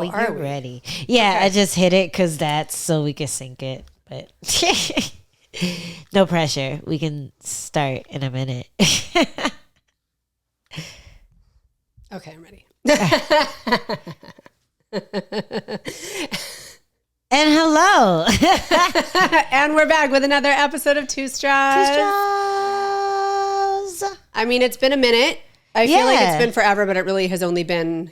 you're ready. Yeah, okay. I just hit it because that's so we can sync it. But no pressure. We can start in a minute. Okay, I'm ready. And hello. And we're back with another episode of Two Straws. I mean, it's been a minute. I feel like it's been forever, but it really has only been,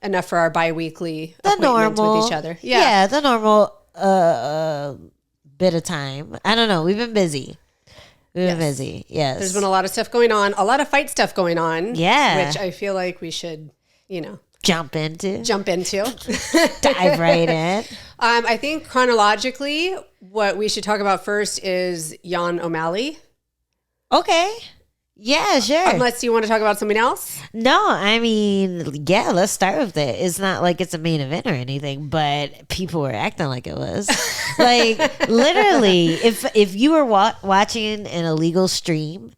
enough for our bi-weekly appointments with each other. Yeah, the normal bit of time. I don't know. We've been busy. Yes. There's been a lot of stuff going on, a lot of fight stuff going on. Yeah. Which I feel like we should, jump into. Dive right in. I think chronologically, what we should talk about first is Jan O'Malley. Okay. Yeah, sure. Unless you want to talk about something else? No, I mean, yeah, let's start with it. It's not like it's a main event or anything, but people were acting like it was. Like, literally, if you were watching an illegal stream,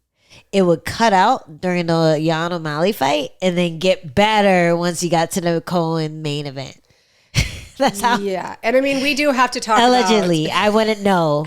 it would cut out during the Jan O'Malley fight and then get better once you got to the Cohen main event. That's how. Yeah. And I mean, we do have to talk allegedly, I wouldn't know.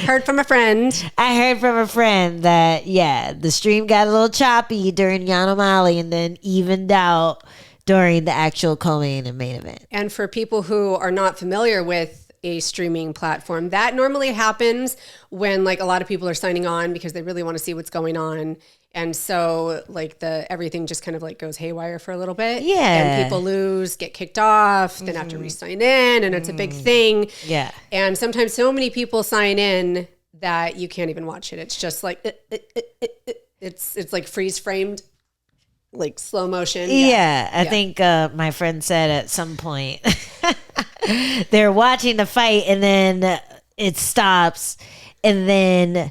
Heard from a friend. I heard from a friend that, the stream got a little choppy during Jan O'Malley and then evened out during the actual co-main and main event. And for people who are not familiar with a streaming platform, that normally happens when like a lot of people are signing on because they really want to see what's going on. And so like everything just kind of like goes haywire for a little bit. Yeah. And people lose, get kicked off, then have to re-sign in, and it's a big thing. Yeah. And sometimes so many people sign in that you can't even watch it. It's just like it's like freeze framed, like slow motion. Yeah. I think my friend said at some point they're watching the fight and then it stops and then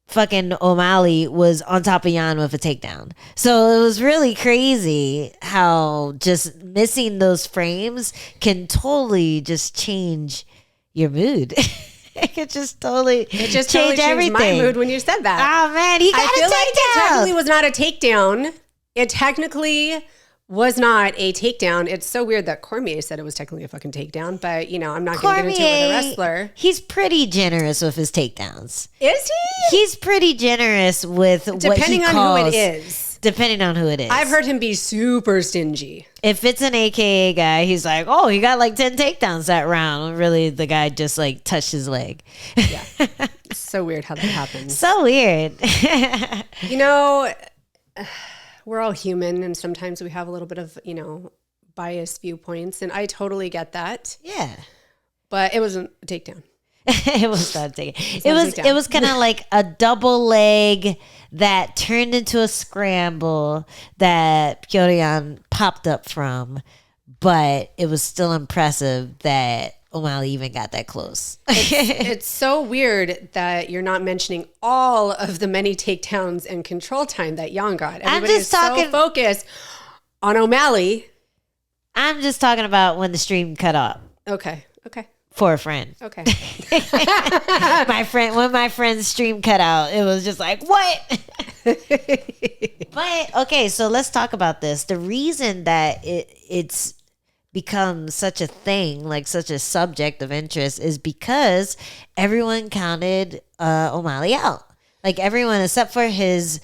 fucking O'Malley was on top of Jan with a takedown. So it was really crazy how just missing those frames can totally just change your mood. It could just totally change everything. My mood when you said that. Oh man, he got a takedown. I feel like it technically was not a takedown. It technically was not a takedown. It's so weird that Cormier said it was technically a fucking takedown, but I'm not going to get into it with a wrestler. He's pretty generous with his takedowns. Is he? He's pretty generous with what he calls. Depending on who it is. Depending on who it is. I've heard him be super stingy. If it's an AKA guy, he's like, oh, he got like 10 takedowns that round. Really, the guy just like touched his leg. Yeah. It's so weird how that happens. So weird. We're all human, and sometimes we have a little bit of, biased viewpoints, and I totally get that. Yeah. But it wasn't a takedown. It was not a takedown. It was kind of like a double leg that turned into a scramble that Pyotr popped up from, but it was still impressive that O'Malley even got that close. It's so weird that you're not mentioning all of the many takedowns and control time that Jan got. Everybody is so focused on O'Malley. I'm just talking about when the stream cut off. Okay. For a friend. Okay. When my friend's stream cut out, it was just like, what? But, okay, so let's talk about this. The reason that it's become such a thing, like such a subject of interest, is because everyone counted O'Malley out. Like everyone except for his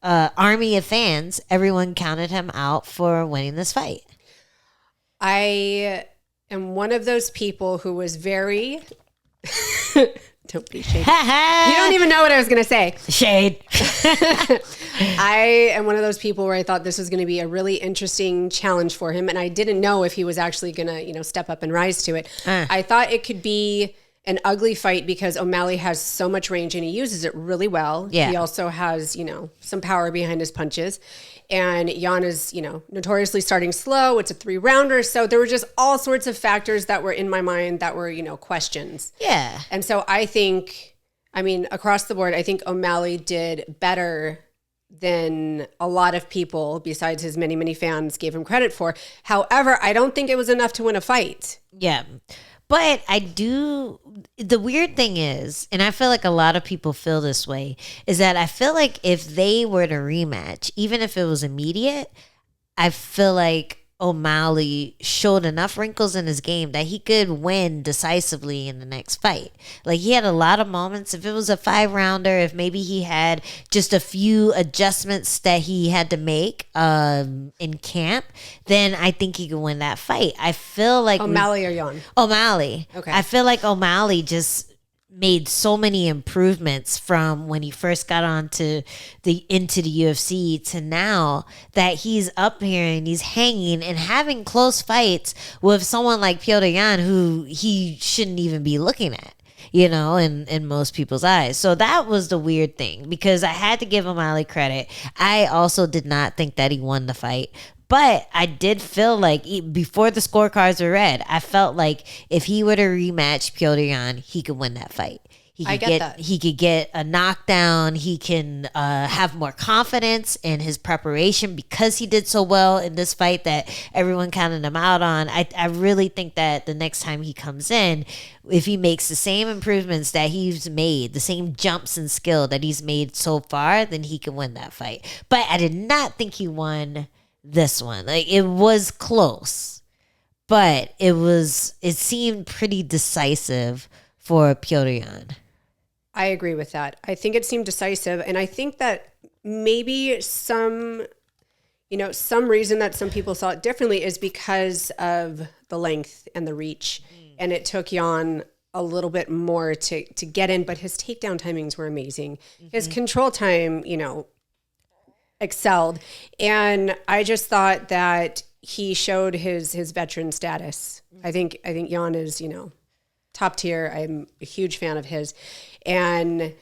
army of fans, everyone counted him out for winning this fight. I am one of those people who was very don't be shady. You don't even know what I was going to say. Shade. I am one of those people where I thought this was going to be a really interesting challenge for him. And I didn't know if he was actually going to, step up and rise to it. I thought it could be an ugly fight because O'Malley has so much range and he uses it really well. Yeah. He also has, some power behind his punches. And Jan is, notoriously starting slow. It's a 3-rounder. So there were just all sorts of factors that were in my mind that were, questions. Yeah. And so I think, across the board, I think O'Malley did better than a lot of people, besides his many, many fans, gave him credit for. However, I don't think it was enough to win a fight. Yeah. But the weird thing is, and I feel like a lot of people feel this way, is that I feel like if they were to rematch, even if it was immediate, I feel like O'Malley showed enough wrinkles in his game that he could win decisively in the next fight. Like, he had a lot of moments. If it was a 5-rounder, if maybe he had just a few adjustments that he had to make in camp, then I think he could win that fight. I feel like O'Malley or Yon? O'Malley. Okay. I feel like O'Malley just made so many improvements from when he first got into the UFC to now, that he's up here and he's hanging and having close fights with someone like Petr Yan, who he shouldn't even be looking at, you know, in most people's eyes. So that was the weird thing, because I had to give O'Malley credit. I also did not think that he won the fight. But I did feel like before the scorecards were read, I felt like if he were to rematch Petr Yan, he could win that fight. I get that. He could get a knockdown. He can have more confidence in his preparation because he did so well in this fight that everyone counted him out on. I really think that the next time he comes in, if he makes the same improvements that he's made, the same jumps in skill that he's made so far, then he can win that fight. But I did not think he won this one. Like, it was close, but it seemed pretty decisive for Petr Yan. I agree with that. I think it seemed decisive, and I think that maybe some reason that some people saw it differently is because of the length and the reach, and it took Yan a little bit more to get in, but his takedown timings were amazing. His control time, excelled. And I just thought that he showed his veteran status. I think Yan is, top tier. I'm a huge fan of his. And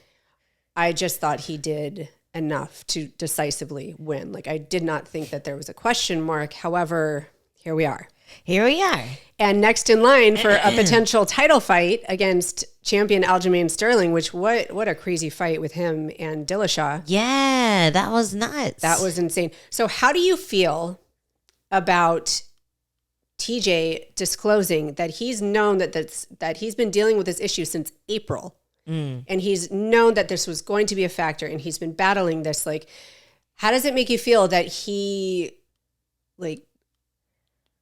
I just thought he did enough to decisively win. Like, I did not think that there was a question mark. However, here we are. And next in line for a potential title fight against champion Aljamain Sterling, which what a crazy fight with him and Dillashaw. Yeah, that was nuts. That was insane. So how do you feel about TJ disclosing that he's known that he's been dealing with this issue since April? And he's known that this was going to be a factor, and he's been battling this. Like, how does it make you feel that he, like,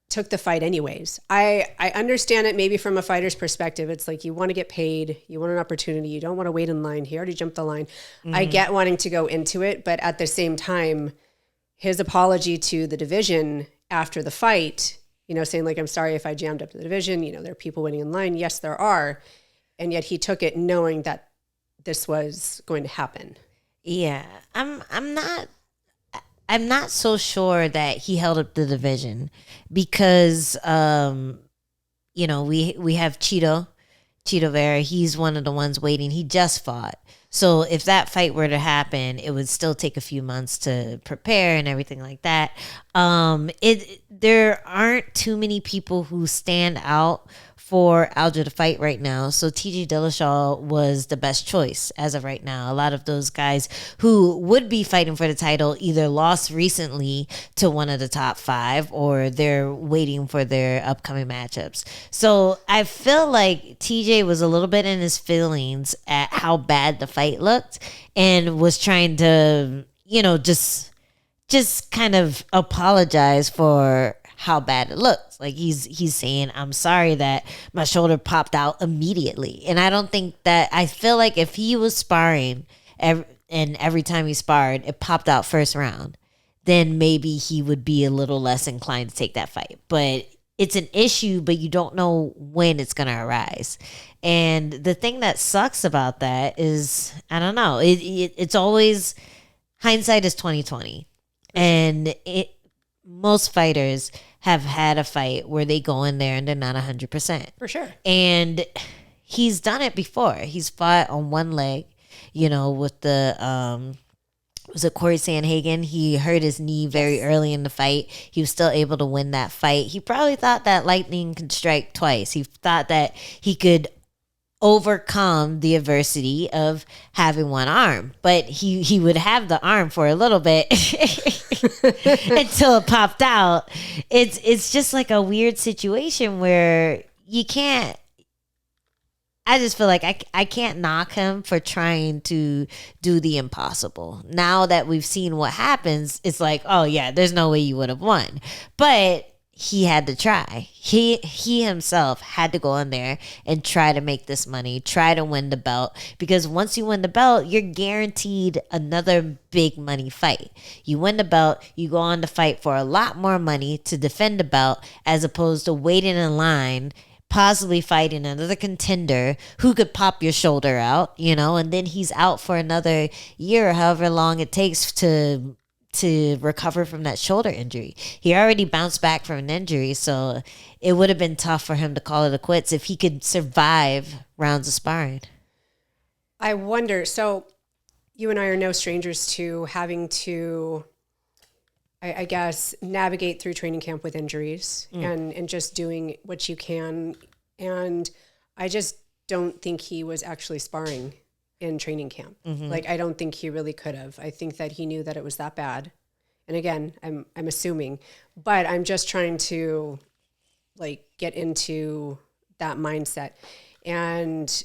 took the fight anyways? I understand it maybe from a fighter's perspective. It's like, you want to get paid, you want an opportunity, you don't want to wait in line. He already jumped the line. I get wanting to go into it, but at the same time, his apology to the division after the fight, saying like, I'm sorry if I jammed up the division, there are people waiting in line. Yes, there are. And yet he took it knowing that this was going to happen. Yeah. I'm not so sure that he held up the division, because we have Chito Vera. He's one of the ones waiting. He just fought. So if that fight were to happen, it would still take a few months to prepare and everything like that. There aren't too many people who stand out for Aljo to fight right now. So TJ Dillashaw was the best choice as of right now. A lot of those guys who would be fighting for the title either lost recently to one of the top 5, or they're waiting for their upcoming matchups. So I feel like TJ was a little bit in his feelings at how bad the fight looked, and was trying to, just kind of apologize for how bad it looks. Like, he's saying, I'm sorry that my shoulder popped out immediately. And I feel like if he was sparring every time he sparred, it popped out first round, then maybe he would be a little less inclined to take that fight. But it's an issue, but you don't know when it's going to arise. And the thing that sucks about that is, I don't know, it's always, hindsight is 20/20. And most fighters have had a fight where they go in there and they're not 100%. For sure. And he's done it before. He's fought on one leg, with the, was it Corey Sandhagen? He hurt his knee very early in the fight. He was still able to win that fight. He probably thought that lightning could strike twice. He thought that he could overcome the adversity of having one arm, but he would have the arm for a little bit until it popped out. It's just like a weird situation where you can't, I just feel like I can't knock him for trying to do the impossible. Now that we've seen what happens, it's like, oh yeah, there's no way you would have won. But he had to try. He himself had to go in there and try to make this money, try to win the belt, because once you win the belt, you're guaranteed another big money fight. You win the belt, you go on to fight for a lot more money to defend the belt, as opposed to waiting in line, possibly fighting another contender who could pop your shoulder out, and then he's out for another year or however long it takes to recover from that shoulder injury. He already bounced back from an injury, so it would have been tough for him to call it a quits if he could survive rounds of sparring. I wonder, so you and I are no strangers to having to, I guess, navigate through training camp with injuries and just doing what you can. And I just don't think he was actually sparring in training camp. Like, I don't think he really could have. I think that he knew that it was that bad. And again, I'm assuming, but I'm just trying to like get into that mindset. And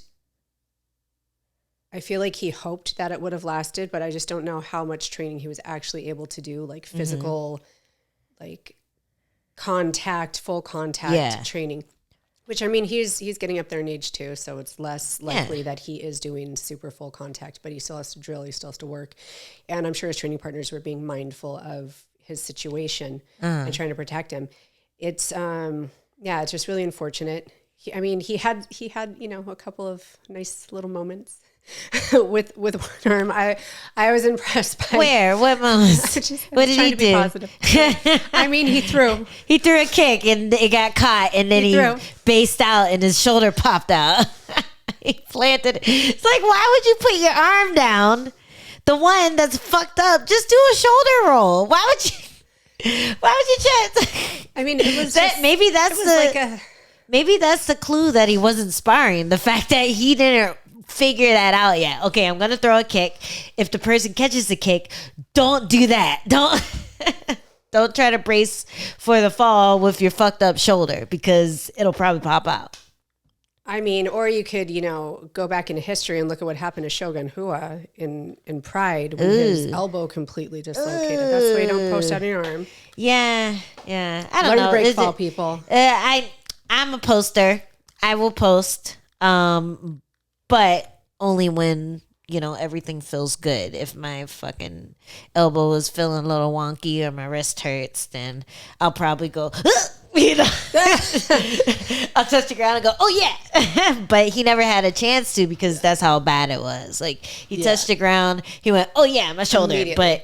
I feel like he hoped that it would have lasted, but I just don't know how much training he was actually able to do, like physical, like full contact training. Which, I mean, he's getting up there in age too, so it's less likely that he is doing super full contact, but he still has to drill, he still has to work. And I'm sure his training partners were being mindful of his situation and trying to protect him. It's, it's just really unfortunate. He had, a couple of nice little moments with one arm. I was impressed by. Where? What moments? What did he do? Positive. He threw. He threw a kick and it got caught, and then he based out and his shoulder popped out. He planted. It's like, why would you put your arm down? The one that's fucked up. Just do a shoulder roll. Why would you? Why would you just? It was that. Maybe that's maybe that's the clue that he wasn't sparring. The fact that he didn't figure that out yet. Okay, I'm gonna throw a kick. If the person catches the kick, don't do that. Don't try to brace for the fall with your fucked up shoulder, because it'll probably pop out. Or you could, go back into history and look at what happened to Shogun Rua in Pride when his elbow completely dislocated. That's why you don't post out your arm. Yeah. I don't know. Learn to break fall, people. I'm a poster. I will post. But only when, everything feels good. If my fucking elbow is feeling a little wonky or my wrist hurts, then I'll probably go, I'll touch the ground and go, oh yeah. But he never had a chance to, because that's how bad it was. Like, he touched the ground, he went, oh yeah, my shoulder. But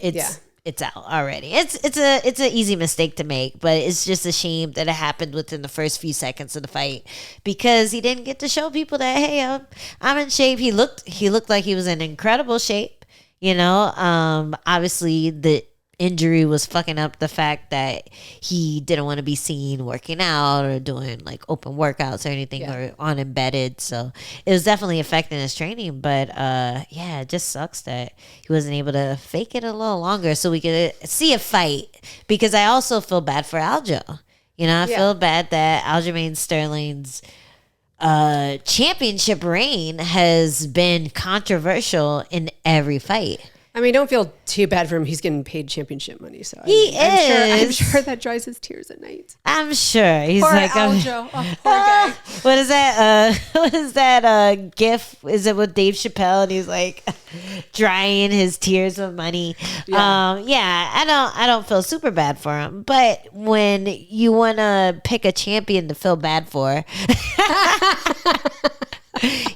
it's out already. It's an easy mistake to make, but it's just a shame that it happened within the first few seconds of the fight, because he didn't get to show people that, hey, I'm in shape. He looked like he was in incredible shape. Obviously the injury was fucking up the fact that he didn't want to be seen working out or doing like open workouts or anything or on embedded. So it was definitely affecting his training. But it just sucks that he wasn't able to fake it a little longer so we could see a fight, because I also feel bad for Aljo. I feel bad that Aljamain Sterling's championship reign has been controversial in every fight. Don't feel too bad for him. He's getting paid championship money, so I'm sure that dries his tears at night. I'm sure he's poor like, Aljo. Poor guy. What is that? What is that? GIF? Is it with Dave Chappelle? And he's like drying his tears of money. I don't feel super bad for him, but when you want to pick a champion to feel bad for.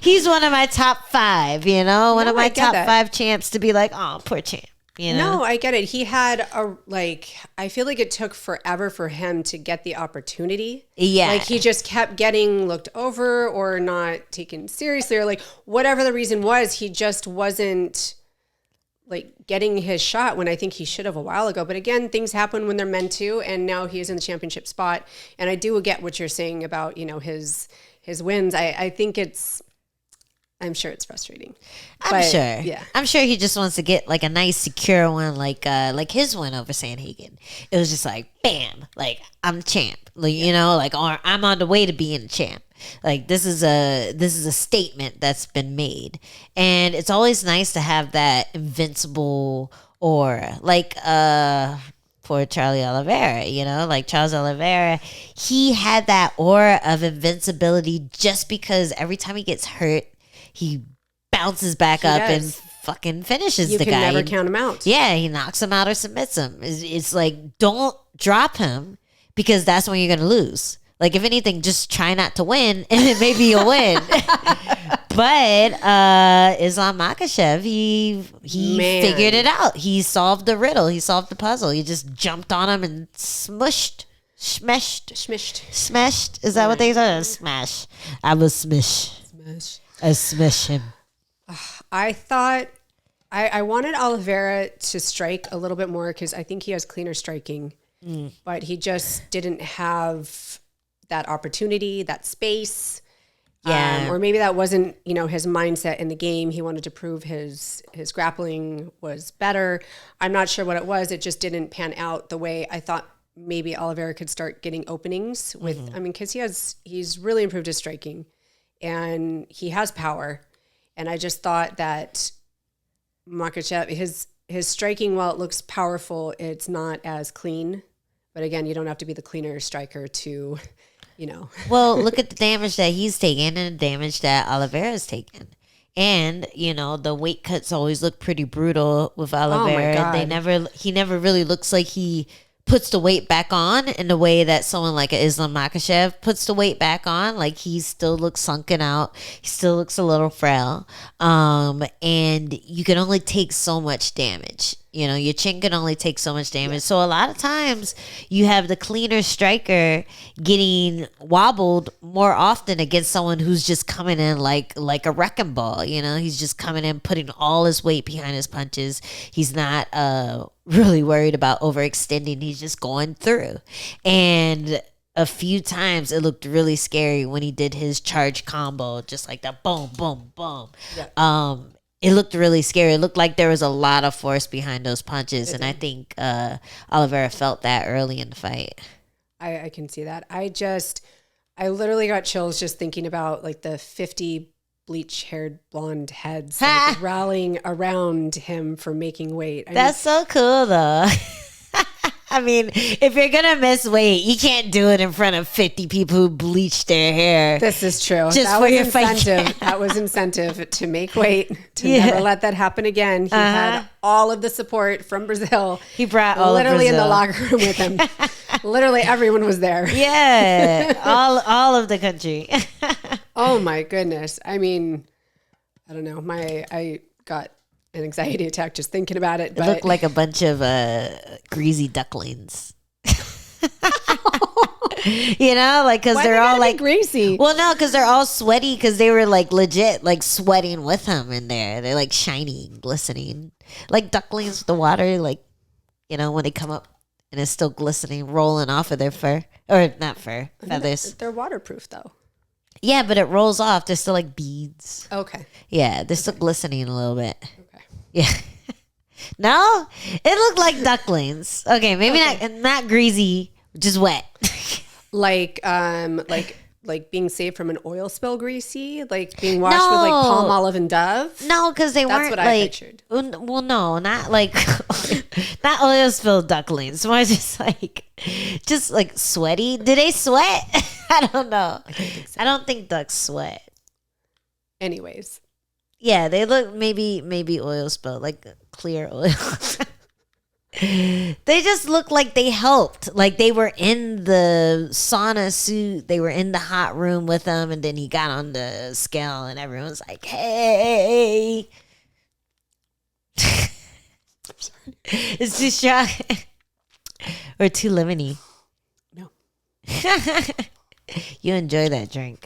He's one of my top 5, one of my top 5 champs to be like, oh, poor champ. No, I get it. He had I feel like it took forever for him to get the opportunity. Yeah. Like, he just kept getting looked over or not taken seriously, or like whatever the reason was, he just wasn't like getting his shot when I think he should have a while ago. But again, things happen when they're meant to, and now he is in the championship spot. And I do get what you're saying about, his wins. I think I'm sure it's frustrating. I'm sure. Yeah. I'm sure he just wants to get like a nice secure one, like his win over Sanhagen. It was just like, bam, like I'm champ. Like, or I'm on the way to being a champ. Like, this is a statement that's been made. And it's always nice to have that invincible aura. Like for Charlie Oliveira, you know, like Charles Oliveira, he had that aura of invincibility just because every time he gets hurt, he bounces back up and fucking finishes the guy. You can never count him out. Yeah, he knocks him out or submits him. It's like, don't drop him because that's when you're going to lose. Like, if anything, just try not to win and then maybe you'll win. But Islam Makhachev, he figured it out. He solved the riddle. He solved the puzzle. He just jumped on him and smushed. Is that what they said? Smash. I was smish. I smish him. I thought I wanted Oliveira to strike a little bit more because I think he has cleaner striking, but he just didn't have that opportunity, that space. Yeah. Or maybe that wasn't, his mindset in the game. He wanted to prove his grappling was better. I'm not sure what it was. It just didn't pan out the way I thought maybe Oliveira could start getting openings with, because he's really improved his striking and he has power. And I just thought that Makhachev, his striking, while it looks powerful, it's not as clean. But again, you don't have to be the cleaner striker to, Well, look at the damage that he's taken and the damage that Oliveira's taken. And, the weight cuts always look pretty brutal with Oliveira. Oh my God. He never really looks like he puts the weight back on in the way that someone like Islam Makhachev puts the weight back on. Like, he still looks sunken out. He still looks a little frail. And you can only take so much damage. Your chin can only take so much damage. So a lot of times you have the cleaner striker getting wobbled more often against someone who's just coming in like a wrecking ball. He's just coming in, putting all his weight behind his punches. He's not really worried about overextending. He's just going through. And a few times it looked really scary when he did his charge combo, just like that, boom, boom, boom. Yeah. It looked really scary. It looked like there was a lot of force behind those punches. And I think Oliveira felt that early in the fight. I can see that. I literally got chills just thinking about like the 50 bleach-haired blonde heads like, rallying around him for making weight. That's so cool, though. I mean, if you're going to miss weight, you can't do it in front of 50 people who bleach their hair. This is true. Just for your incentive. That was incentive to make weight, to never let that happen again. He had all of the support from Brazil. He brought all literally of Brazil in the locker room with him. Literally everyone was there. Yeah, all of the country. Oh my goodness. I mean, I don't know. I got an anxiety attack just thinking about it. It looked like a bunch of greasy ducklings. Because they're all like greasy. Well, no, because they're all sweaty because they were like legit like sweating with him in there. They're like shiny, glistening, like ducklings with the water. Like when they come up and it's still glistening, rolling off of their fur or not fur, feathers. They're waterproof though. Yeah, but it rolls off. They're still like beads. Okay. Yeah, they're still glistening a little bit. Yeah. No? It looked like ducklings. Okay, maybe not greasy, just wet. Like being saved from an oil spill greasy? Like being washed with like palm olive and Dove? No, because they weren't what I pictured. Well, no, not like not oil spill ducklings. More just like sweaty. Do they sweat? I don't know. I don't think ducks sweat. Anyways. Yeah, they look maybe oil spill, like clear oil. They just look like they helped. Like they were in the sauna suit. They were in the hot room with him. And then he got on the scale and everyone's like, hey. I'm sorry. It's too strong. Or too lemony. No. You enjoy that drink.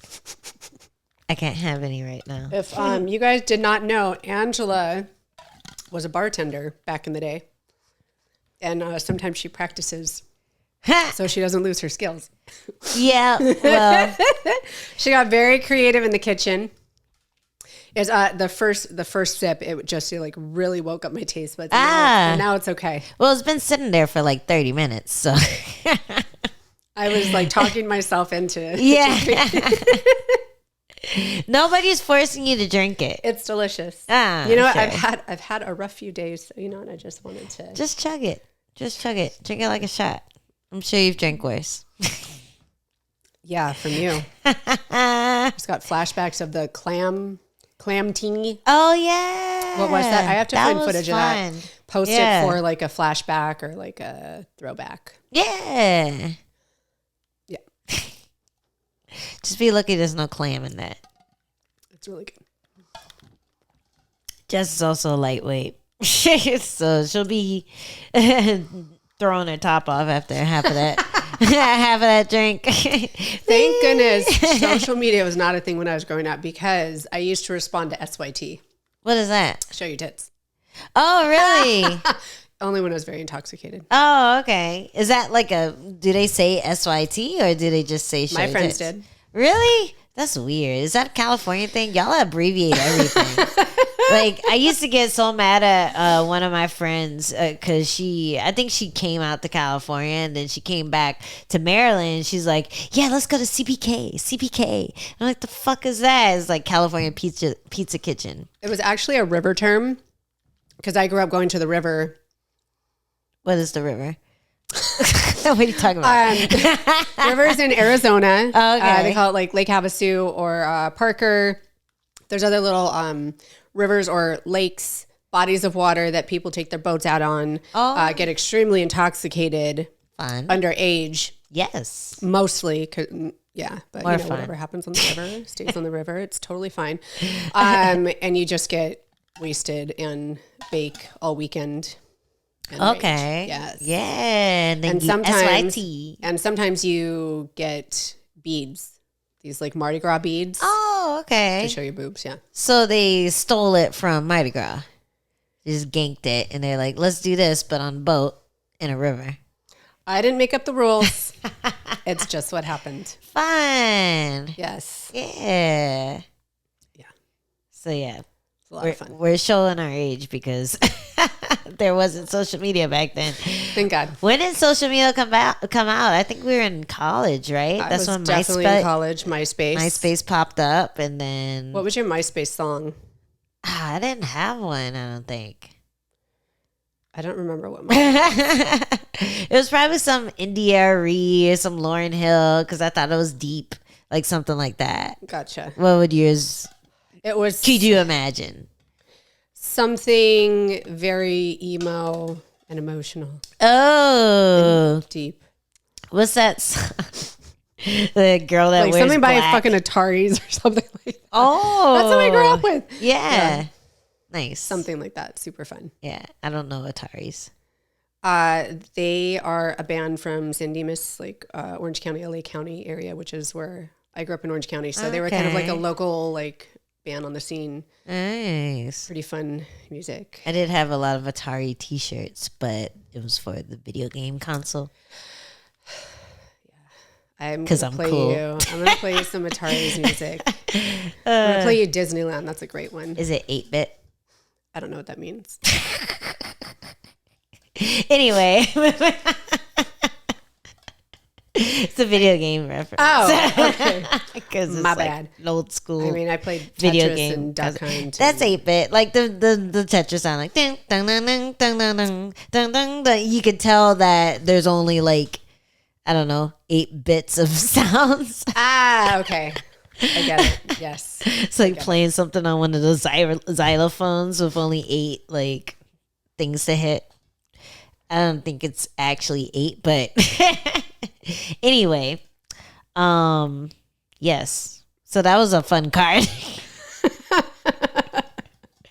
I can't have any right now. If you guys did not know, Angela was a bartender back in the day. And sometimes she practices so she doesn't lose her skills. Yeah, well. She got very creative in the kitchen. Is the first sip, it just like really woke up my taste buds. Now it's okay. Well, it's been sitting there for like 30 minutes, so. I was like talking myself into it. Yeah. Nobody's forcing you to drink it. It's delicious. Sure. I've had a rough few days, so and I just wanted to just chug it. Just chug it. Drink it like a shot. I'm sure you've drank worse. Yeah, from you. Just got flashbacks of the clam teeny. Oh yeah. What was that? I have to find footage fun. of that. Post it for like a flashback or like a throwback. Yeah. Yeah. Just be lucky there's no clam in that. It's really good. Jess is also lightweight. So she'll be throwing her top off after half of that. Half of that drink. Thank goodness social media was not a thing when I was growing up because I used to respond to SYT. What is that? Show your tits. Oh, really? Only when I was very intoxicated. Oh, okay. Is that like do they say SYT or do they just say show My your friends tits? did. Really? That's weird. Is that a California thing? Y'all abbreviate everything. Like, I used to get so mad at one of my friends because I think she came out to California and then she came back to Maryland. She's like, yeah, let's go to CPK. I'm like, the fuck is that? It's like California Pizza Kitchen. It was actually a river term because I grew up going to the river. What is the river? What are you talking about? Rivers in Arizona. Oh, okay. They call it like Lake Havasu or Parker. There's other little rivers or lakes, bodies of water that people take their boats out on, get extremely intoxicated, Fun. underage. Yes. Mostly, yeah, but More you know, fun. whatever happens on the river stays on the river. It's totally fine. And you just get wasted and bake all weekend. Okay. Rage. Yes. Yeah. And then And sometimes, SYT. and sometimes you get beads, these like Mardi Gras beads Oh, okay. to show your boobs. Yeah. So they stole it from Mardi Gras. They just ganked it, and they're like, let's do this, but on a boat in a river. I didn't make up the rules. It's just what happened. Fun. Yes. Yeah. Yeah. So, yeah. It's a lot of fun. We're showing our age because there wasn't social media back then. Thank God. When did social media come out? I think we were in college, right? I was definitely in college. MySpace popped up, and then What was your MySpace song? I didn't have one. I don't think. I don't remember what It was probably some India Ree or some Lauryn Hill because I thought it was deep, like something like that. Gotcha. What would yours? It was Could you imagine? something very emo and emotional. Oh, Deep. what's that? The girl that Like wears something by black. fucking Ataris or something like that. Oh, That's what I grew up with. Yeah. Nice. Something like that. Super fun. Yeah, I don't know Ataris. They are a band from San Dimas, like Orange County, LA County area, which is where I grew up in Orange County. So they were kind of like a local like band on the scene. Nice. Pretty fun music. I did have a lot of Atari T-shirts, but it was for the video game console. I'm 'Cause gonna I'm play cool. you. I'm gonna play you some Atari's music. I'm gonna play you Disneyland. That's a great one. Is it 8-bit? I don't know what that means. Anyway, it's a video game reference. Oh, okay. Because it's My like bad. an old school. I mean, I played Tetris video game and Duck Hunt. That's 8-bit. Like the Tetris sound like ding ding ding ding ding ding ding ding ding. You could tell that there's only like, I don't know, 8 bits of sounds. Okay. I get it. Yes. It's like playing something on one of those xylophones with only 8 like things to hit. I don't think it's actually 8, but anyway, yes. So that was a fun card.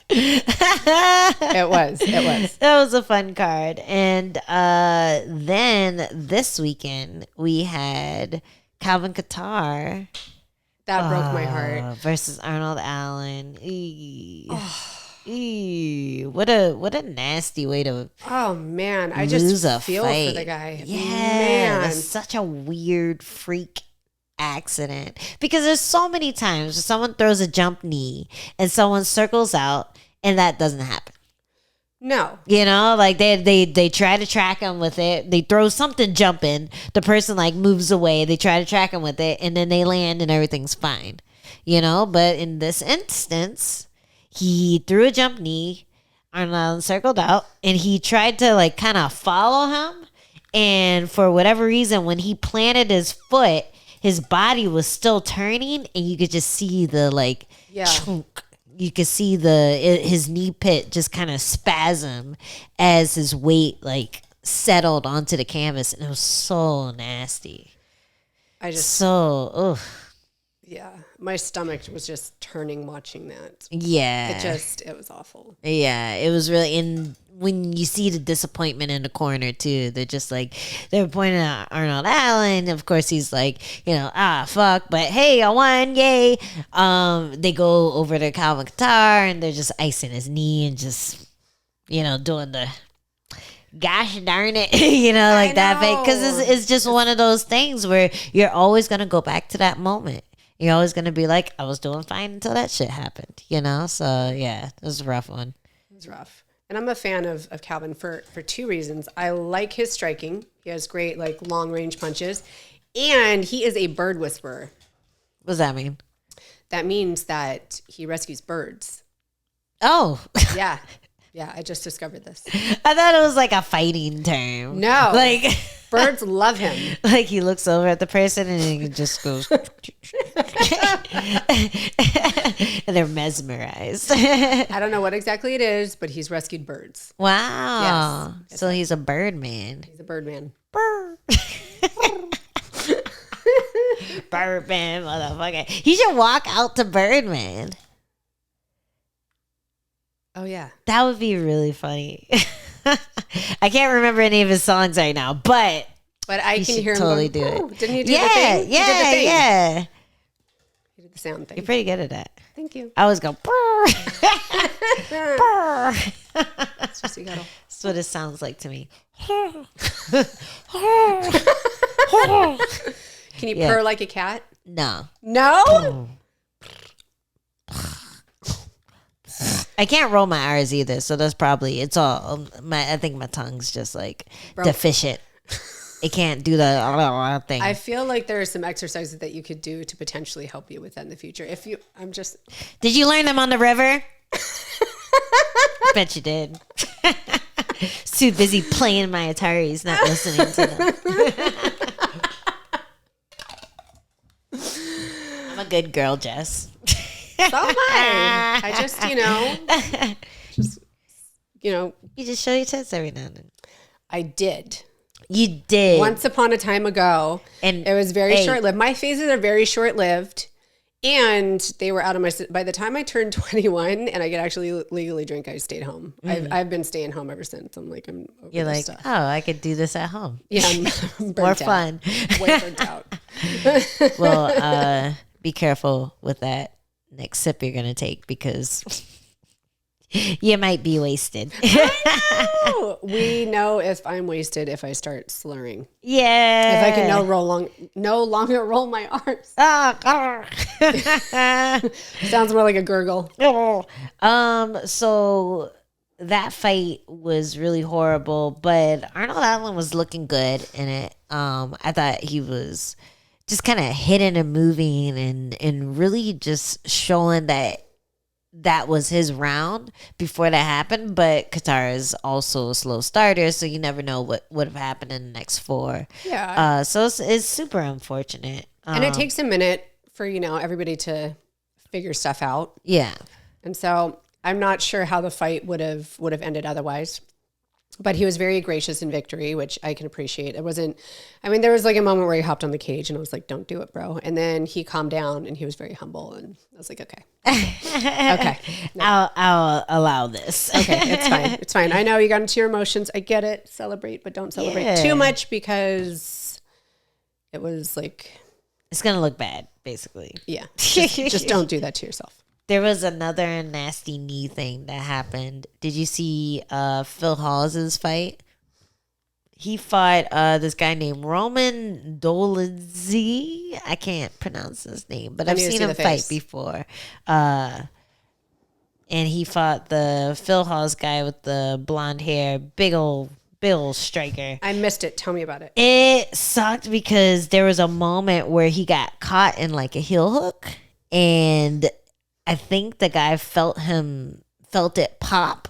It was. That was a fun card. And then this weekend we had Calvin Kattar That broke my heart. versus Arnold Allen. What a nasty way to Oh man, I lose just a feel fight. for the guy. Yeah, Man. that's such a weird freak accident because there's so many times where someone throws a jump knee and someone circles out and that doesn't happen. No. You know, like they try to track him with it. They throw something jumping. The person like moves away. They try to track him with it, and then they land, and everything's fine. You know, but in this instance, he threw a jump knee. Arnold Allen circled out, and he tried to like kind of follow him. And for whatever reason, when he planted his foot, his body was still turning, and you could just see the like chunk. You could see his knee pit just kind of spasm as his weight like settled onto the canvas, and it was so nasty. Yeah, my stomach was just turning watching that. Yeah. It was awful. Yeah, it was really, and when you see the disappointment in the corner too, they're just like, they're pointing at Arnold Allen. Of course, he's like, fuck, but hey, I won, yay. They go over to Calvin Kattar, and they're just icing his knee and just, doing the gosh darn it, like that fake. Because it's just one of those things where you're always going to go back to that moment. You're always going to be like, I was doing fine until that shit happened, So, yeah, it was a rough one. It was rough. And I'm a fan of Calvin for two reasons. I like his striking. He has great, like, long-range punches. And he is a bird whisperer. What does that mean? That means that he rescues birds. Oh. Yeah. Yeah, I just discovered this. I thought it was like a fighting term. No. Like, birds love him. Like, he looks over at the person and he just goes. And they're mesmerized. I don't know what exactly it is, but he's rescued birds. Wow. Yes. So he's a bird man. He's a bird man. Birdman, motherfucker. He should walk out to Birdman. Oh, yeah. That would be really funny. I can't remember any of his songs right now, but I can hear him totally going, do it. Didn't he do the thing? Yeah, he did the thing. Yeah. He did the sound thing. You're pretty good at that. Thank you. I always go, brr. Brr. It's just, that's what it sounds like to me. Can you purr like a cat? No. No? I can't roll my R's either, so that's probably I think my tongue's just like deficient. It can't do the thing. I feel like there are some exercises that you could do to potentially help you with that in the future. Did you learn them on the river? Bet you did. Too busy playing my Ataris, not listening to them. I'm a good girl, Jess. So am I. I You just show your tits every now and then. I did. You did. Once upon a time ago. And it was very short-lived. My phases are very short-lived. And they were out of by the time I turned 21 and I could actually legally drink, I stayed home. I've been staying home ever since. I'm over You're like, stuff. Oh, I could do this at home. Yeah, I'm more fun. Way burnt out. Well, be careful with that next sip you're gonna take because you might be wasted. I know. We know if I'm wasted if I start slurring. Yeah. If I can no longer roll my R's. Sounds more like a gurgle. So that fight was really horrible, but Arnold Allen was looking good in it. I thought he was just kind of hidden and moving and really just showing that was his round before that happened. But Qatar is also a slow starter, so you never know what would have happened in the next four. Yeah. So it's super unfortunate. And it takes a minute for, everybody to figure stuff out. Yeah. And so I'm not sure how the fight would have ended otherwise. But he was very gracious in victory, which I can appreciate. There was like a moment where he hopped on the cage and I was like, don't do it, bro. And then he calmed down and he was very humble. And I was like, okay. Okay. No. I'll allow this. Okay. It's fine. It's fine. I know you got into your emotions. I get it. Celebrate, but don't celebrate too much because it was like. It's going to look bad, basically. Yeah. Just don't do that to yourself. There was another nasty knee thing that happened. Did you see Phil Hawes' fight? He fought this guy named Roman Dolidze. I can't pronounce his name, but I've seen him fight before. And he fought the Phil Hawes guy with the blonde hair, big old striker. I missed it. Tell me about it. It sucked because there was a moment where he got caught in like a heel hook, and I think the guy felt it pop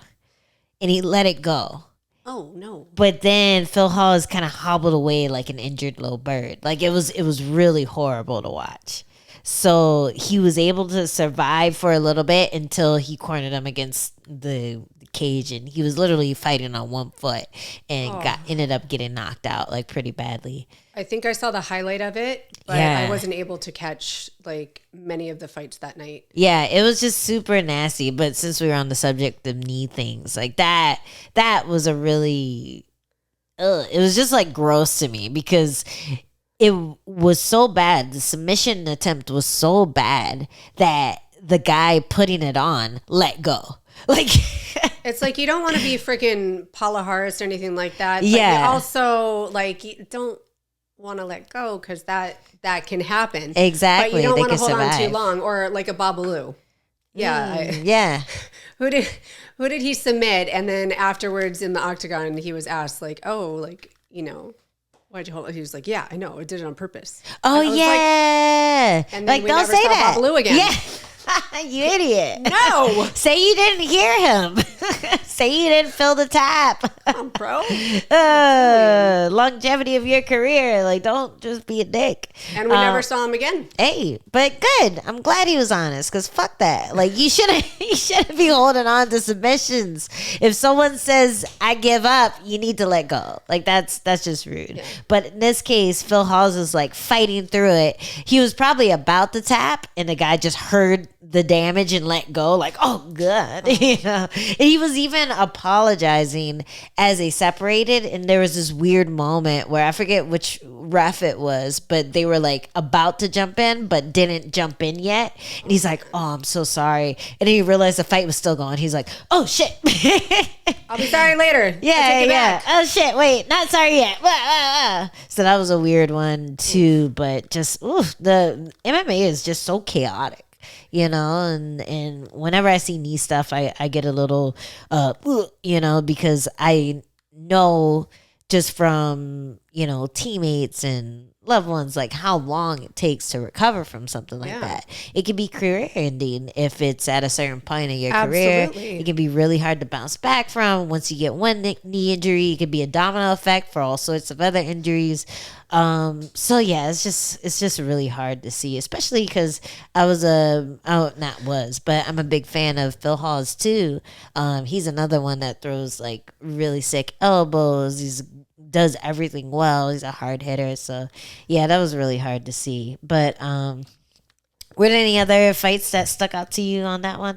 and he let it go. Oh no! But then Phil Hawes kind of hobbled away like an injured little bird. Like it was really horrible to watch. So he was able to survive for a little bit until he cornered him against the cage, and he was literally fighting on one foot and ended up getting knocked out like pretty badly. I think I saw the highlight of it, but I wasn't able to catch like many of the fights that night. Yeah, it was just super nasty. But since we were on the subject of knee things, like that was a really, it was just like gross to me because it was so bad. The submission attempt was so bad that the guy putting it on let go. Like it's like you don't want to be freaking Paula Harris or anything like that. But yeah. you also like you don't want to let go because that can happen. Exactly. But you don't want to hold survive. on too long, or like a Babalu. Yeah. Yeah. Who did he submit? And then afterwards in the octagon, he was asked like, oh, like, you know, why'd you hold it? He was like, yeah, I know. I did it on purpose. Oh, yeah. Like, and then like, we don't never say saw that. Babalu again. Yeah. You idiot. No. Say you didn't hear him. Say you didn't fill the tap. Come on, bro. Longevity of your career. Like, don't just be a dick. And we never saw him again. Hey, but good. I'm glad he was honest because fuck that. Like, you shouldn't be holding on to submissions. If someone says, I give up, you need to let go. Like, that's just rude. Yeah. But in this case, Phil Hawes was like fighting through it. He was probably about to tap and the guy just heard the damage and let go, like, oh god. You know, and he was even apologizing as they separated, and there was this weird moment where I forget which ref it was, but they were like about to jump in but didn't jump in yet, and he's like, oh, I'm so sorry, and then he realized the fight was still going. He's like, oh shit. I'll be sorry later. Yeah. Oh shit, wait, not sorry yet. So that was a weird one too, but just the MMA is just so chaotic. You know, and whenever I see knee stuff, I get a little, you know, because I know just from, you know, teammates and loved ones, like how long it takes to recover from something like that. It can be career ending if it's at a certain point in your career. It can be really hard to bounce back from. Once you get one knee injury, it could be a domino effect for all sorts of other injuries. So yeah, it's just really hard to see, especially because I'm a big fan of Phil Hawes too. He's another one that throws like really sick elbows. Does everything well. He's a hard hitter. So yeah, that was really hard to see. But were there any other fights that stuck out to you on that one?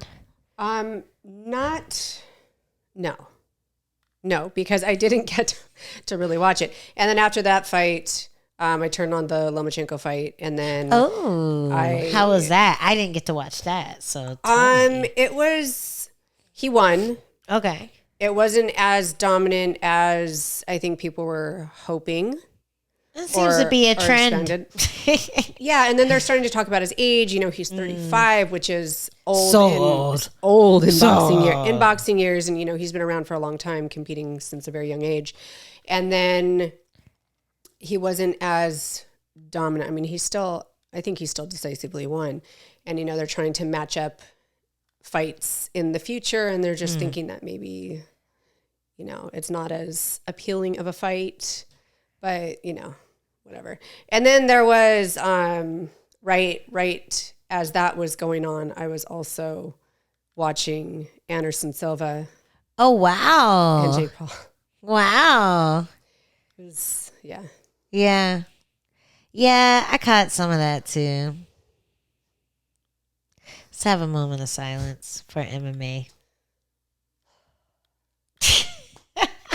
No, because I didn't get to really watch it. And then after that fight, I turned on the Lomachenko fight, and then how was that? I didn't get to watch that. So he won. Okay. It wasn't as dominant as I think people were hoping. It seems to be a trend. Yeah, and then they're starting to talk about his age. You know, he's 35, which is old. So old in boxing years, and you know, he's been around for a long time, competing since a very young age. And then he wasn't as dominant. I mean, I think he still decisively won. And you know, they're trying to match up fights in the future, and they're just thinking that maybe, you know, it's not as appealing of a fight, but you know, whatever. And then there was right as that was going on, I was also watching Anderson Silva. Oh wow. And Jake Paul. Wow. It was, yeah. Yeah, I caught some of that too. Let's have a moment of silence for MMA.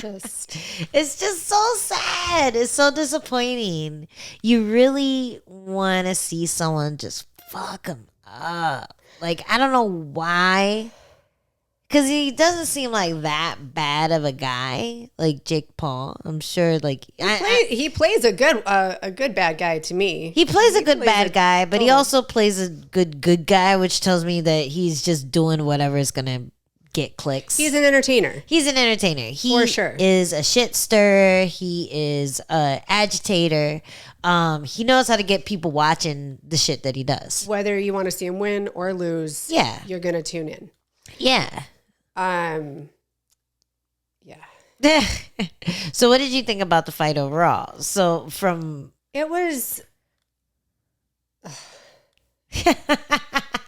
It's just so sad. It's so disappointing. You really want to see someone just fuck him up. Like, I don't know why. Because he doesn't seem like that bad of a guy, like Jake Paul. I'm sure, like he plays a good bad guy to me. He plays a good bad guy, but he also plays a good guy, which tells me that he's just doing whatever is gonna get clicks. He's an entertainer. He for sure is a shit stirrer. He is a agitator. He knows how to get people watching the shit that he does. Whether you want to see him win or lose, you're gonna tune in. Yeah. So what did you think about the fight overall? So It was...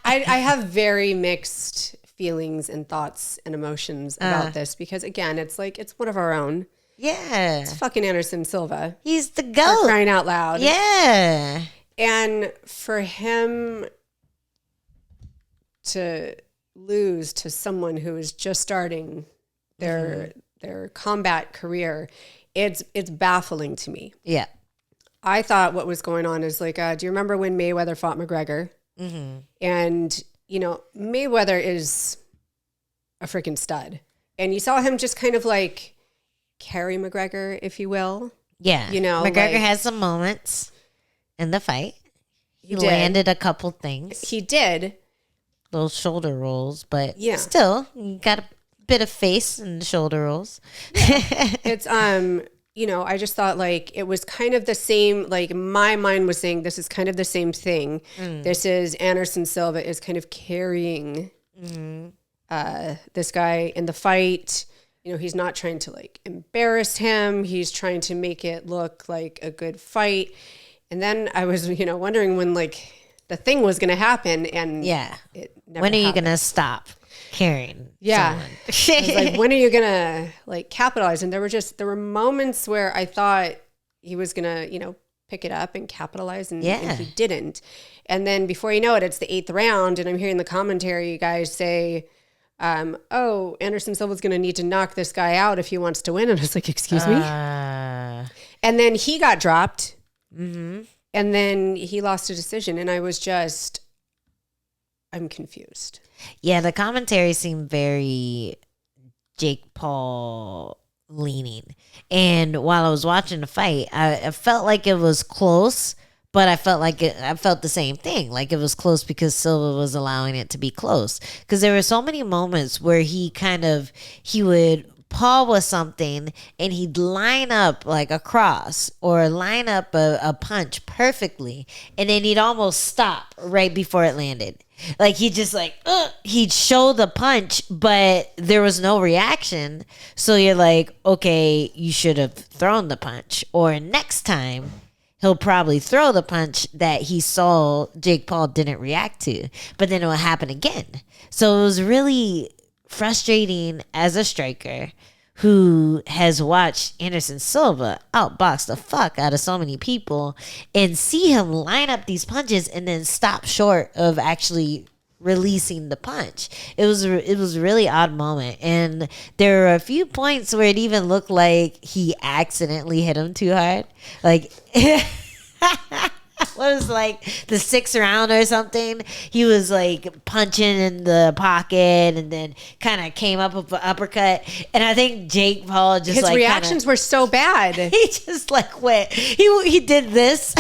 I have very mixed feelings and thoughts and emotions about this because, again, it's like, it's one of our own. Yeah. It's fucking Anderson Silva. He's the For GOAT. crying out loud. Yeah. And for him to lose to someone who is just starting their combat career, it's baffling to me. Yeah. I thought what was going on is like, do you remember when Mayweather fought McGregor? Mm-hmm. And, you know, Mayweather is a freaking stud. And you saw him just kind of like carry McGregor, if you will. Yeah. You know, McGregor like, has some moments in the fight. He did. landed a couple things. He did. Little shoulder rolls, but Yeah. still, you got a bit of face in the shoulder rolls. It's, you know, I just thought like it was kind of the same, like my mind was saying this is kind of the same thing. This is Anderson Silva is kind of carrying this guy in the fight. You know, he's not trying to like embarrass him. He's trying to make it look like a good fight. And then I was, you know, wondering when like the thing was going to happen. And Yeah. it never When are you happened. going to stop carrying Yeah. someone? I was like, when are you gonna like capitalize? And there were moments where I thought he was gonna, you know, pick it up and capitalize, and he didn't. And then before you know it, it's the 8th round, and I'm hearing the commentary guys say, "Oh, Anderson Silva's gonna need to knock this guy out if he wants to win." And I was like, "Excuse me." And then he got dropped, and then he lost a decision, and I was just, I'm confused. Yeah, the commentary seemed very Jake Paul leaning. And while I was watching the fight, I felt like it was close, but I felt the same thing. Like it was close because Silva was allowing it to be close. Because there were so many moments where he would paw with something and he'd line up like a cross or line up a punch perfectly, and then he'd almost stop right before it landed. Like he just like he'd show the punch, but there was no reaction. So you're like, okay, you should have thrown the punch, or next time he'll probably throw the punch that he saw Jake Paul didn't react to, but then it will happen again. So it was really frustrating as a striker who has watched Anderson Silva outbox the fuck out of so many people and see him line up these punches and then stop short of actually releasing the punch. It was a really odd moment, and there were a few points where it even looked like he accidentally hit him too hard. Like what was like the 6th round or something, he was like punching in the pocket and then kind of came up with an uppercut, and I think Jake Paul just his like reactions were so bad. he just like went, he did this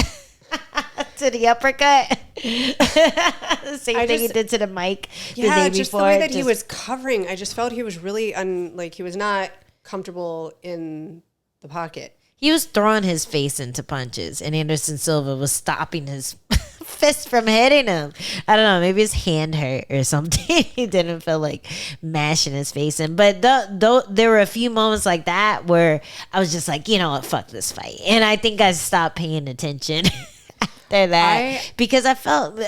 to the uppercut. The same thing he did to the mic the day before. Just the way that he was covering, I just felt he was really like he was not comfortable in the pocket. He was throwing his face into punches, and Anderson Silva was stopping his fist from hitting him. I don't know, maybe his hand hurt or something. He didn't feel like mashing his face in. But there were a few moments like that where I was just like, you know what, fuck this fight. And I think I stopped paying attention after that because I felt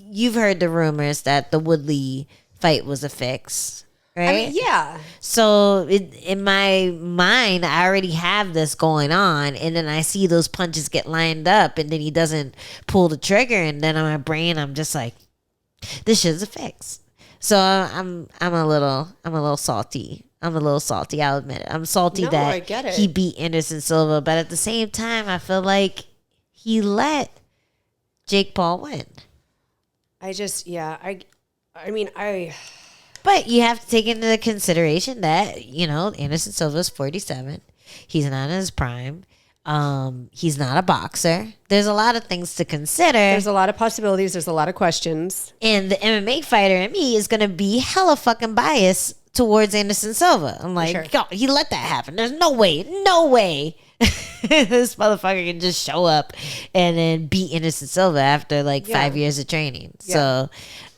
you've heard the rumors that the Woodley fight was a fix. Right? I mean, yeah. So in my mind, I already have this going on, and then I see those punches get lined up, and then he doesn't pull the trigger, and then in my brain, I'm just like, this shit's a fix. So I'm a little salty. I'll admit it. I'm salty I that get it. he beat Anderson Silva, but at the same time, I feel like he let Jake Paul win. But you have to take into consideration that, you know, Anderson Silva's 47. He's not in his prime. He's not a boxer. There's a lot of things to consider. There's a lot of possibilities. There's a lot of questions. And the MMA fighter in me is going to be hella fucking biased towards Anderson Silva. I'm like, Sure. God, he let that happen. There's no way this motherfucker can just show up and then beat Anderson Silva after like 5 years of training. So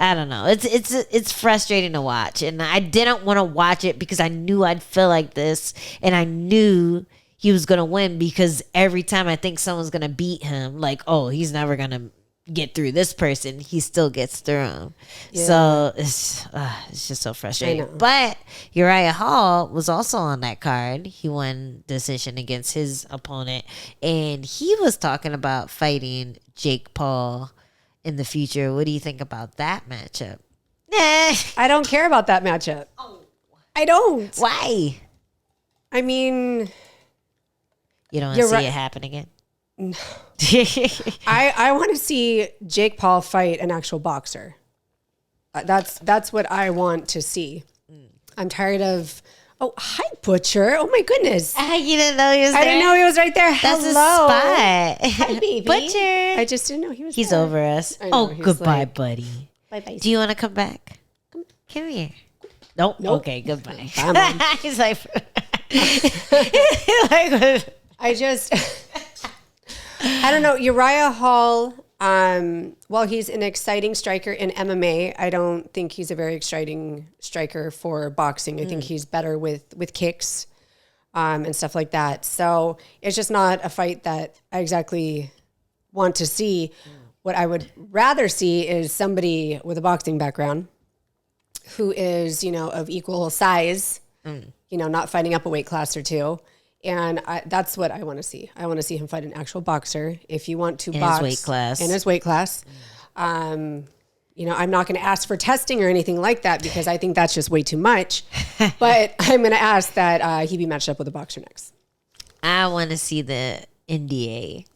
I don't know. It's frustrating to watch, and I didn't want to watch it because I knew I'd feel like this, and I knew he was gonna win because every time I think someone's gonna beat him, like, oh, he's never gonna get through this person, he still gets through him. So it's just so frustrating. But Uriah Hall was also on that card. He won decision against his opponent, and he was talking about fighting Jake Paul in the future. What do you think about that matchup? I don't care about that matchup. I don't. Why? I mean, you don't want to see it happen again? No. I want to see Jake Paul fight an actual boxer. That's what I want to see. I'm tired of. Oh, hi, Butcher. Oh my goodness. You didn't know he was there? I didn't know he was right there. That's Hello. a spot. Hi, baby. Butcher. I just didn't know he was He's there. over us. Know, goodbye, like, buddy. Bye-bye. Do you want to come back? Come here. Nope. Okay, goodbye. Bye, Mom. He's like, I just, I don't know. Uriah Hall, while he's an exciting striker in MMA, I don't think he's a very exciting striker for boxing. I think he's better with kicks and stuff like that. So it's just not a fight that I exactly want to see. What I would rather see is somebody with a boxing background who is, of equal size, not fighting up a weight class or two. And that's what I want to see. I want to see him fight an actual boxer. If you want to box in his weight class, I'm not going to ask for testing or anything like that because I think that's just way too much. But I'm going to ask that he be matched up with a boxer next. I want to see the NDA.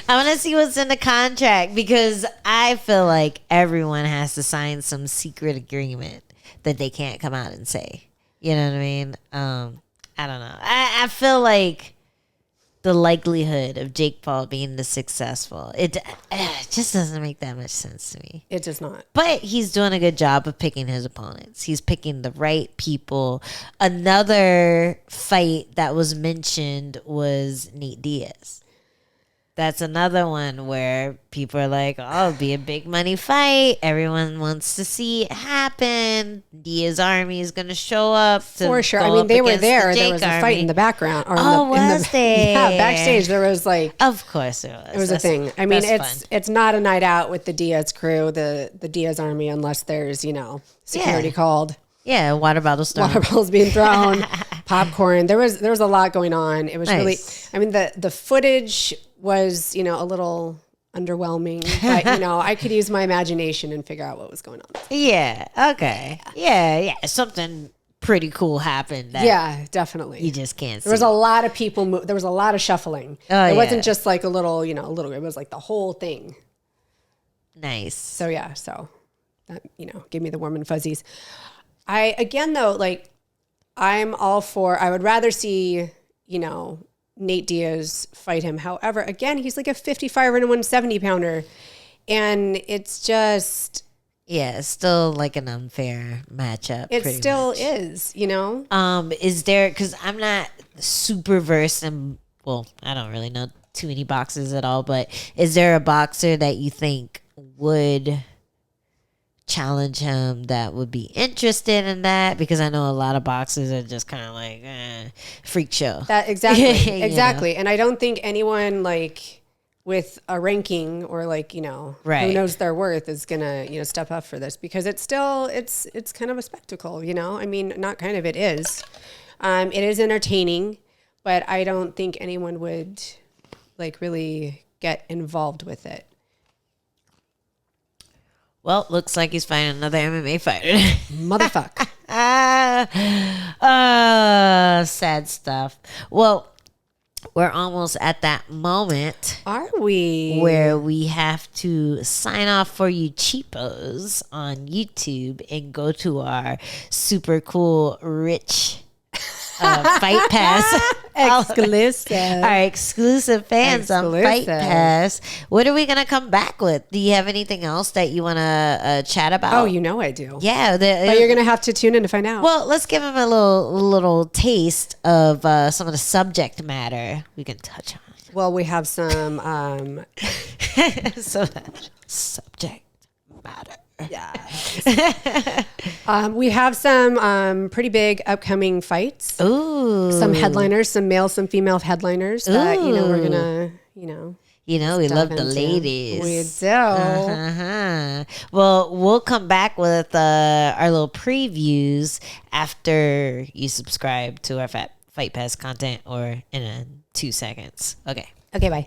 I want to see what's in the contract because I feel like everyone has to sign some secret agreement that they can't come out and say. You know what I mean? I don't know. I feel like the likelihood of Jake Paul being the successful, it just doesn't make that much sense to me. It does not. But he's doing a good job of picking his opponents. He's picking the right people. Another fight that was mentioned was Nate Diaz. That's another one where people are like, oh, it'll be a big money fight. Everyone wants to see it happen. Diaz Army is going to show up. For sure. I mean, they were there. There was a fight in the background. Or was there? Yeah, backstage there was like. Of course there was. It was a thing. I mean, it's not a night out with the Diaz crew, the Diaz Army, unless there's, security called. Yeah, water bottles thrown. Water bottles being thrown, popcorn. There was a lot going on. It was really, I mean, the footage was, a little underwhelming, but, I could use my imagination and figure out what was going on. Yeah. Okay. Yeah. Something pretty cool happened. Yeah, definitely. You just can't see. There was a lot of people. There was a lot of shuffling. It wasn't just like a little, it was like the whole thing. Nice. So, yeah. So that, gave me the warm and fuzzies. I'm all for, I would rather see, Nate Diaz fight him. However, again, he's like a 55 and a 170 pounder. And it's just. Yeah, it's still like an unfair matchup. It still is, Is there, because I'm not super versed in, well, I don't really know too many boxers at all, but is there a boxer that you think would challenge him that would be interested in that? Because I know a lot of boxers are just kind of like freak show. That exactly. And I don't think anyone like with a ranking or like who knows their worth is gonna step up for this because it's still it's kind of a spectacle. I mean, not kind of, it is. It is entertaining, but I don't think anyone would like really get involved with it. Well, looks like he's fighting another MMA fighter. Motherfucker. Sad stuff. Well, we're almost at that moment. Are we? Where we have to sign off for you cheapos on YouTube and go to our super cool, rich Fight Pass Exclusive. All right, exclusive fans on Fight Pass. What are we gonna come back with? Do you have anything else that you want to chat about? Oh, you know I do. Yeah, but you're gonna have to tune in to find out. Well, let's give them a little taste of some of the subject matter we can touch on. Well, we have some So subject matter. Yeah. We have some pretty big upcoming fights. Ooh. Some headliners, some male, some female headliners that, we're going to, we love the ladies. We do. Well, we'll come back with our little previews after you subscribe to our Fight Pass content or in 2 seconds. Okay. Okay, bye.